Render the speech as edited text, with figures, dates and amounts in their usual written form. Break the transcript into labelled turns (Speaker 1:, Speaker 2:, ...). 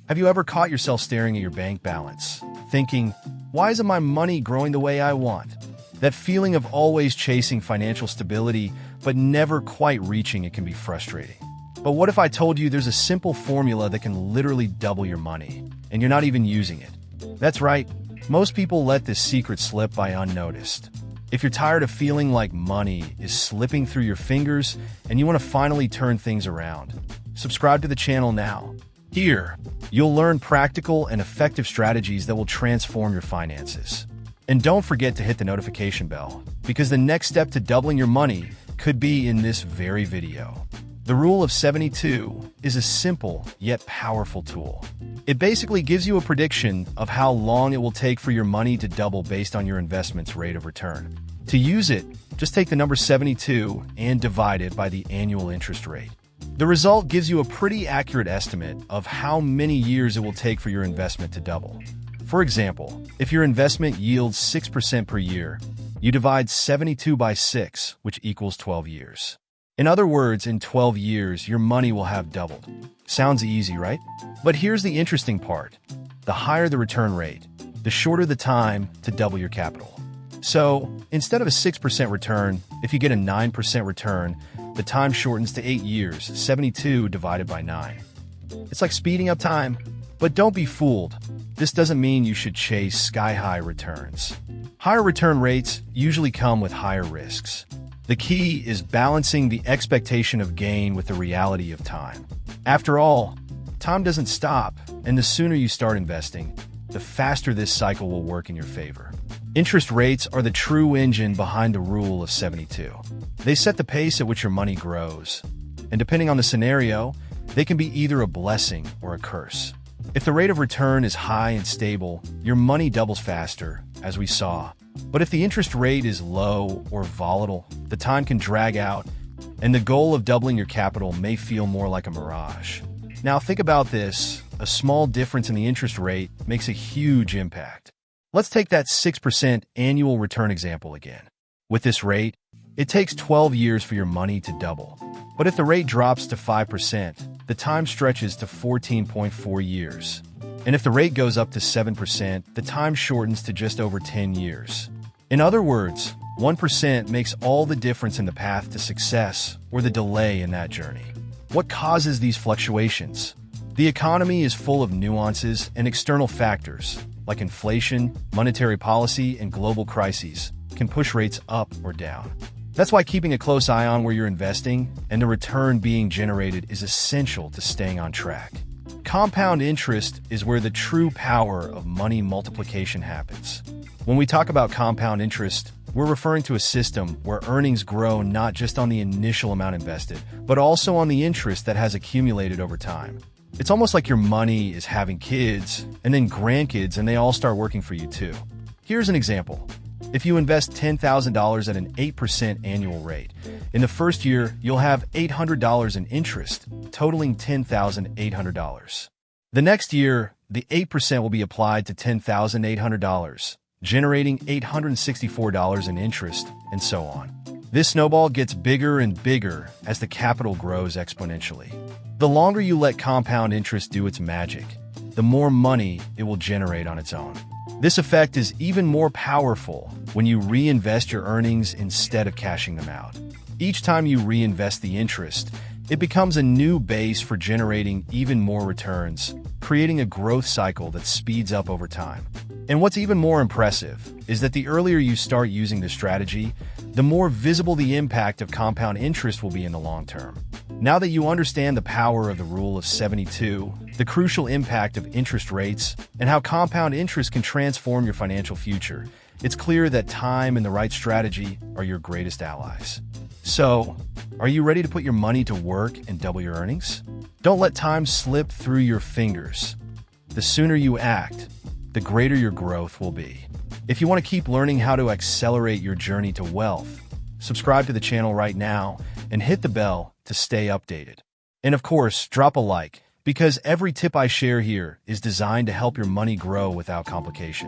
Speaker 1: Have you ever caught yourself staring at your bank balance, thinking, why isn't my money growing the way I want? That feeling of always chasing financial stability, but never quite reaching it can be frustrating. But what if I told you there's a simple formula that can literally double your money, and you're not even using it? That's right, most people let this secret slip by unnoticed. If you're tired of feeling like money is slipping through your fingers and you want to finally turn things around, subscribe to the channel now. Here, you'll learn practical and effective strategies that will transform your finances. And don't forget to hit the notification bell, because the next step to doubling your money could be in this very video. The Rule of 72 is a simple yet powerful tool. It basically gives you a prediction of how long it will take for your money to double based on your investment's rate of return. To use it, just take the number 72 and divide it by the annual interest rate. The result gives you a pretty accurate estimate of how many years it will take for your investment to double. For example, if your investment yields 6% per year, you divide 72 by 6, which equals 12 years. In other words, in 12 years, your money will have doubled. Sounds easy, right? But here's the interesting part. The higher the return rate, the shorter the time to double your capital. So, instead of a 6% return, if you get a 9% return, the time shortens to 8 years, 72 divided by 9. It's like speeding up time. But don't be fooled. This doesn't mean you should chase sky-high returns. Higher return rates usually come with higher risks. The key is balancing the expectation of gain with the reality of time. After all, time doesn't stop, and the sooner you start investing, the faster this cycle will work in your favor. Interest rates are the true engine behind the Rule of 72. They set the pace at which your money grows, and depending on the scenario, they can be either a blessing or a curse. If the rate of return is high and stable, your money doubles faster, as we saw. But if the interest rate is low or volatile, the time can drag out, and the goal of doubling your capital may feel more like a mirage. Now think about this. A small difference in the interest rate makes a huge impact. Let's take that 6% annual return example again. With this rate, it takes 12 years for your money to double. But if the rate drops to 5%, the time stretches to 14.4 years. And if the rate goes up to 7%, the time shortens to just over 10 years. In other words, 1% makes all the difference in the path to success or the delay in that journey. What causes these fluctuations? The economy is full of nuances and external factors, like inflation, monetary policy, and global crises, can push rates up or down. That's why keeping a close eye on where you're investing and the return being generated is essential to staying on track. Compound interest is where the true power of money multiplication happens. When we talk about compound interest, we're referring to a system where earnings grow not just on the initial amount invested, but also on the interest that has accumulated over time. It's almost like your money is having kids and then grandkids, and they all start working for you too. Here's an example. If you invest $10,000 at an 8% annual rate, in the first year, you'll have $800 in interest, totaling $10,800. The next year, the 8% will be applied to $10,800, generating $864 in interest, and so on. This snowball gets bigger and bigger as the capital grows exponentially. The longer you let compound interest do its magic, the more money it will generate on its own. This effect is even more powerful when you reinvest your earnings instead of cashing them out. Each time you reinvest the interest, it becomes a new base for generating even more returns, creating a growth cycle that speeds up over time. And what's even more impressive is that the earlier you start using this strategy, the more visible the impact of compound interest will be in the long term. Now that you understand the power of the Rule of 72, the crucial impact of interest rates, and how compound interest can transform your financial future, it's clear that time and the right strategy are your greatest allies. So, are you ready to put your money to work and double your earnings? Don't let time slip through your fingers. The sooner you act, the greater your growth will be. If you want to keep learning how to accelerate your journey to wealth, subscribe to the channel right now and hit the bell to stay updated. And of course, drop a like, because every tip I share here is designed to help your money grow without complication.